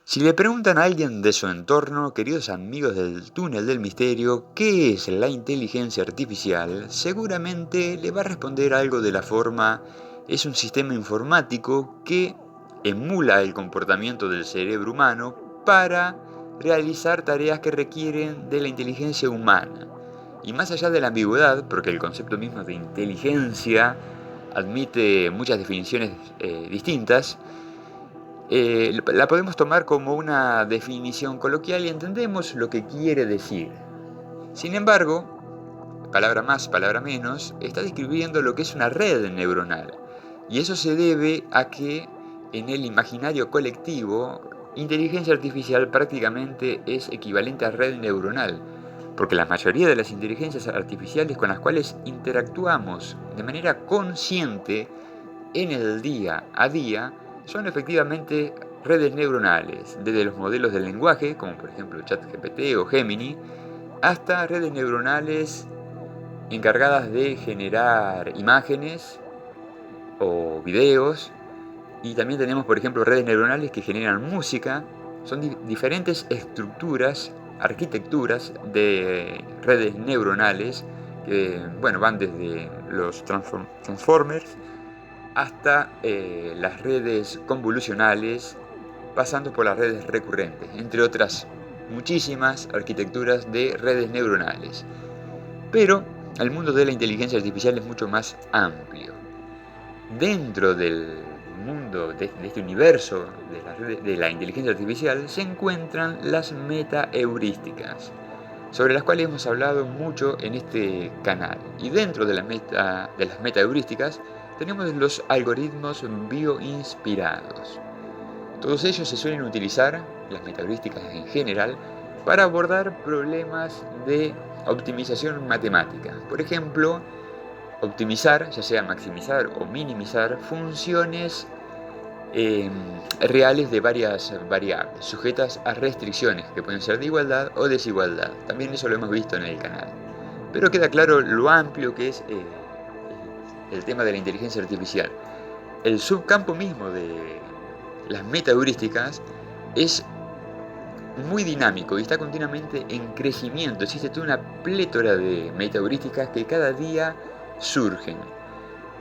Si le preguntan a alguien de su entorno, queridos amigos del túnel del misterio, ¿qué es la inteligencia artificial? Seguramente le va a responder algo de la forma: es un sistema informático que emula el comportamiento del cerebro humano para realizar tareas que requieren de la inteligencia humana. Y más allá de la ambigüedad, porque el concepto mismo de inteligencia admite muchas definiciones distintas, la podemos tomar como una definición coloquial y entendemos lo que quiere decir. Sin embargo, palabra más, palabra menos, está describiendo lo que es una red neuronal. Y eso se debe a que en el imaginario colectivo, inteligencia artificial prácticamente es equivalente a red neuronal, porque la mayoría de las inteligencias artificiales con las cuales interactuamos de manera consciente en el día a día son efectivamente redes neuronales, desde los modelos del lenguaje, como por ejemplo ChatGPT o Gemini, hasta redes neuronales encargadas de generar imágenes o videos. Y también tenemos, por ejemplo, redes neuronales que generan música. Son diferentes estructuras, arquitecturas de redes neuronales que, bueno, van desde los transformers hasta las redes convolucionales, pasando por las redes recurrentes, entre otras muchísimas arquitecturas de redes neuronales. Pero el mundo de la inteligencia artificial es mucho más amplio. Dentro del mundo de este universo de la inteligencia artificial se encuentran las metaheurísticas, sobre las cuales hemos hablado mucho en este canal. Y dentro de las metaheurísticas tenemos los algoritmos bioinspirados. Todos ellos se suelen utilizar, las metaheurísticas en general, para abordar problemas de optimización matemática. Por ejemplo, optimizar, ya sea maximizar o minimizar, funciones reales de varias variables, sujetas a restricciones que pueden ser de igualdad o desigualdad. También eso lo hemos visto en el canal. Pero queda claro lo amplio que es el tema de la inteligencia artificial. El subcampo mismo de las metaheurísticas es muy dinámico y está continuamente en crecimiento. Existe toda una plétora de metaheurísticas que cada día surgen.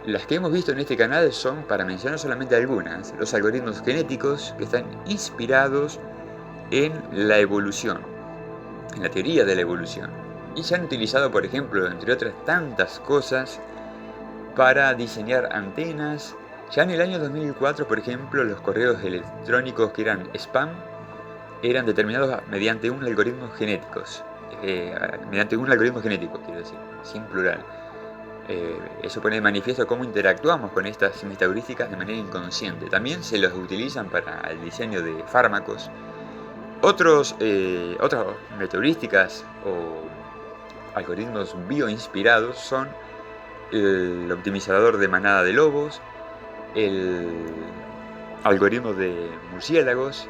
Las que hemos visto en este canal son, para mencionar solamente algunas, los algoritmos genéticos, que están inspirados en la evolución, en la teoría de la evolución. Y se han utilizado, por ejemplo, entre otras tantas cosas, para diseñar antenas. Ya en el año 2004, por ejemplo, los correos electrónicos que eran spam eran determinados mediante un algoritmo genético, quiero decir, sin plural. Eso pone de manifiesto cómo interactuamos con estas metaheurísticas de manera inconsciente. También se los utilizan para el diseño de fármacos. Otras metaheurísticas o algoritmos bioinspirados son el optimizador de manada de lobos, el algoritmo de murciélagos,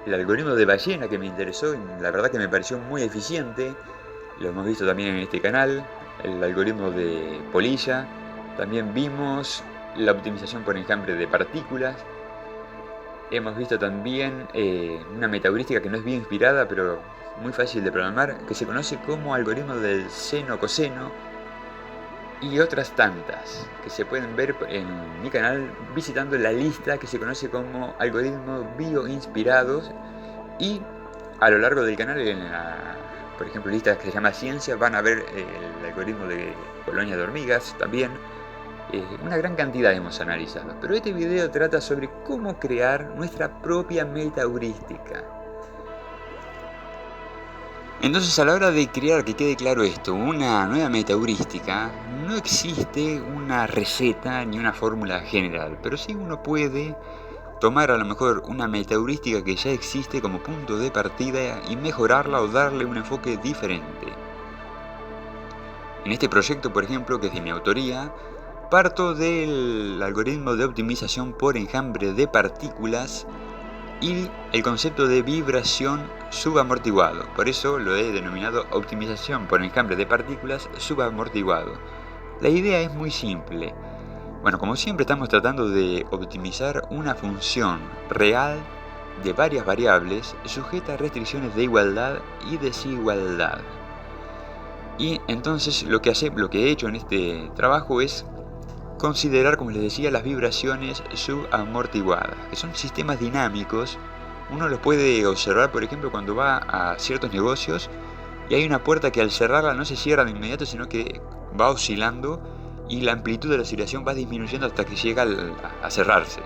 el algoritmo de ballena, que me interesó y la verdad que me pareció muy eficiente. Lo hemos visto también en este canal. El algoritmo de polilla. También vimos la optimización por enjambre de partículas. Hemos visto también una metaheurística que no es bioinspirada, pero muy fácil de programar, que se conoce como algoritmo del seno-coseno, y otras tantas que se pueden ver en mi canal visitando la lista que se conoce como algoritmos bioinspirados. Y a lo largo del canal, en la, por ejemplo, lista que se llama ciencia, van a ver el algoritmo de colonia de hormigas también. Una gran cantidad hemos analizado, pero este video trata sobre cómo crear nuestra propia metaheurística. Entonces, a la hora de crear, que quede claro esto, una nueva metaheurística, no existe una receta ni una fórmula general, pero sí uno puede tomar a lo mejor una metaheurística que ya existe como punto de partida y mejorarla o darle un enfoque diferente. En este proyecto, por ejemplo, que es de mi autoría, parto del algoritmo de optimización por enjambre de partículas y el concepto de vibración subamortiguado. Por eso lo he denominado optimización por enjambre de partículas subamortiguado. La idea es muy simple. Bueno, como siempre estamos tratando de optimizar una función real de varias variables sujeta a restricciones de igualdad y desigualdad. Y entonces lo que he hecho en este trabajo es considerar, como les decía, las vibraciones subamortiguadas, que son sistemas dinámicos. Uno los puede observar, por ejemplo, cuando va a ciertos negocios y hay una puerta que al cerrarla no se cierra de inmediato, sino que va oscilando y la amplitud de la oscilación va disminuyendo hasta que llega a cerrarse.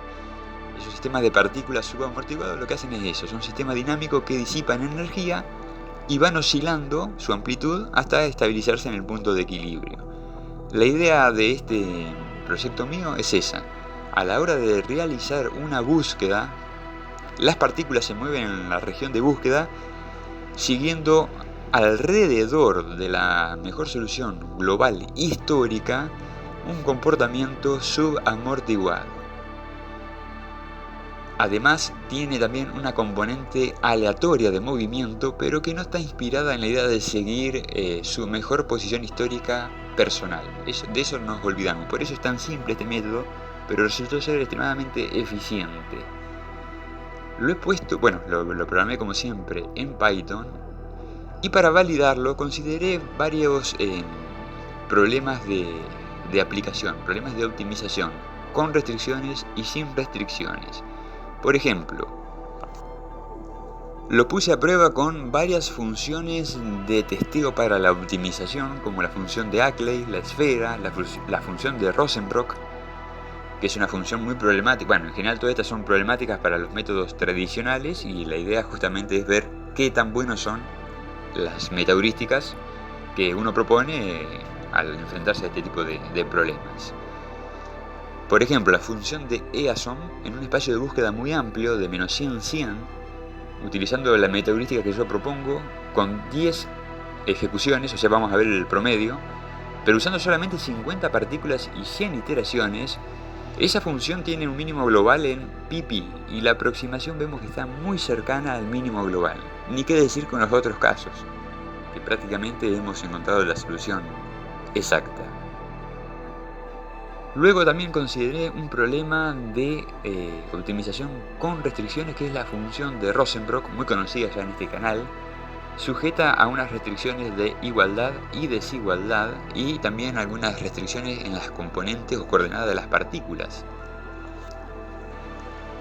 Esos sistemas de partículas subamortiguados lo que hacen es eso, son sistemas dinámicos que disipan energía y van oscilando su amplitud hasta estabilizarse en el punto de equilibrio. La idea de este proyecto mío es esa. A la hora de realizar una búsqueda, las partículas se mueven en la región de búsqueda siguiendo alrededor de la mejor solución global histórica un comportamiento subamortiguado. Además, tiene también una componente aleatoria de movimiento, pero que no está inspirada en la idea de seguir su mejor posición histórica personal. De eso nos olvidamos. Por eso es tan simple este método, pero resultó ser extremadamente eficiente. Lo programé como siempre en Python, y para validarlo consideré varios problemas de aplicación, problemas de optimización, con restricciones y sin restricciones. Por ejemplo, lo puse a prueba con varias funciones de testeo para la optimización, como la función de Ackley, la esfera, la función de Rosenbrock, que es una función muy problemática. Bueno, en general todas estas son problemáticas para los métodos tradicionales y la idea justamente es ver qué tan buenos son las metaheurísticas que uno propone al enfrentarse a este tipo de problemas. Por ejemplo, la función de EASOM en un espacio de búsqueda muy amplio de menos 100 100, utilizando la metaheurística que yo propongo, con 10 ejecuciones, o sea, vamos a ver el promedio, pero usando solamente 50 partículas y 100 iteraciones, esa función tiene un mínimo global en pp, y la aproximación vemos que está muy cercana al mínimo global. Ni qué decir con los otros casos, que prácticamente hemos encontrado la solución exacta. Luego también consideré un problema de optimización con restricciones, que es la función de Rosenbrock, muy conocida ya en este canal, sujeta a unas restricciones de igualdad y desigualdad y también algunas restricciones en las componentes o coordenadas de las partículas.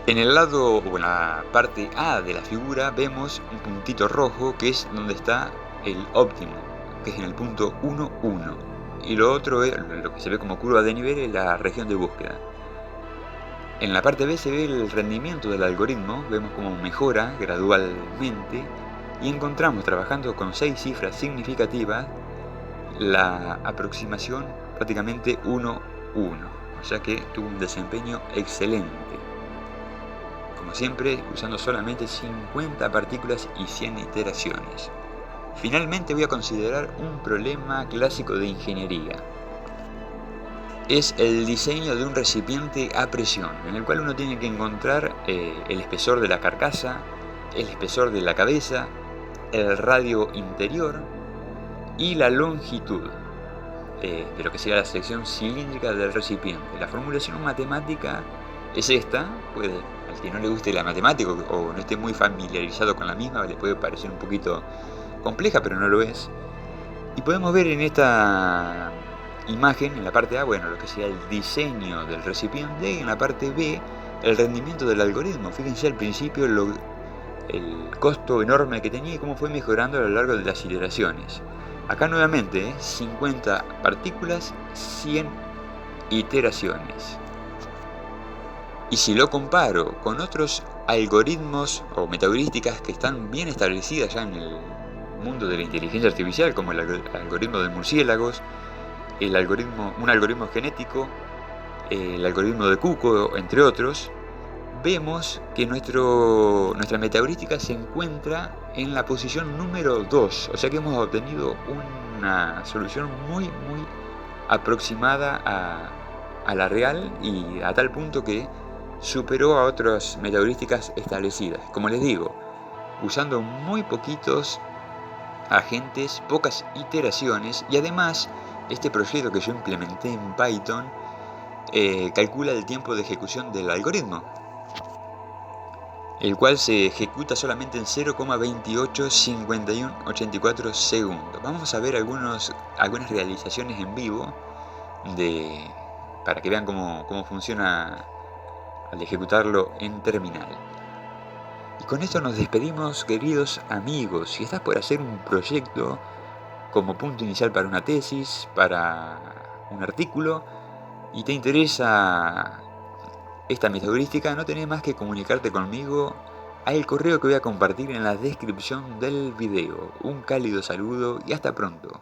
En el lado o en la parte A de la figura vemos un puntito rojo que es donde está el óptimo, que es en el punto 1, 1. Y lo otro, lo que se ve como curva de nivel, es la región de búsqueda. En la parte B se ve el rendimiento del algoritmo, vemos cómo mejora gradualmente y encontramos, trabajando con 6 cifras significativas, la aproximación prácticamente 1, 1. O sea que tuvo un desempeño excelente. Como siempre, usando solamente 50 partículas y 100 iteraciones. Finalmente voy a considerar un problema clásico de ingeniería. Es el diseño de un recipiente a presión, en el cual uno tiene que encontrar el espesor de la carcasa, el espesor de la cabeza, el radio interior y la longitud de lo que sería la sección cilíndrica del recipiente. La formulación matemática es esta. Al que no le guste la matemática o no esté muy familiarizado con la misma, le puede parecer un poquito compleja, pero no lo es. Y podemos ver en esta imagen, en la parte A, lo que sería el diseño del recipiente, y en la parte B, el rendimiento del algoritmo. Fíjense al principio el costo enorme que tenía y cómo fue mejorando a lo largo de las iteraciones. Acá nuevamente, 50 partículas, 100 iteraciones. Y si lo comparo con otros algoritmos o metaheurísticas que están bien establecidas ya en el mundo de la inteligencia artificial, como el algoritmo de murciélagos, un algoritmo genético, el algoritmo de Cuco, entre otros, vemos que nuestra metaheurística se encuentra en la posición número 2, o sea que hemos obtenido una solución muy aproximada a la real, y a tal punto que superó a otras metaheurísticas establecidas. Como les digo, usando muy poquitos agentes, pocas iteraciones, y además este proyecto que yo implementé en Python calcula el tiempo de ejecución del algoritmo. el cual se ejecuta solamente en 0,285184 segundos. Vamos a ver algunas realizaciones en vivo para que vean cómo funciona al ejecutarlo en terminal. Y con esto nos despedimos, queridos amigos. Si estás por hacer un proyecto como punto inicial para una tesis, para un artículo, y te interesa esta metodología, no tenés más que comunicarte conmigo al correo que voy a compartir en la descripción del video. Un cálido saludo y hasta pronto.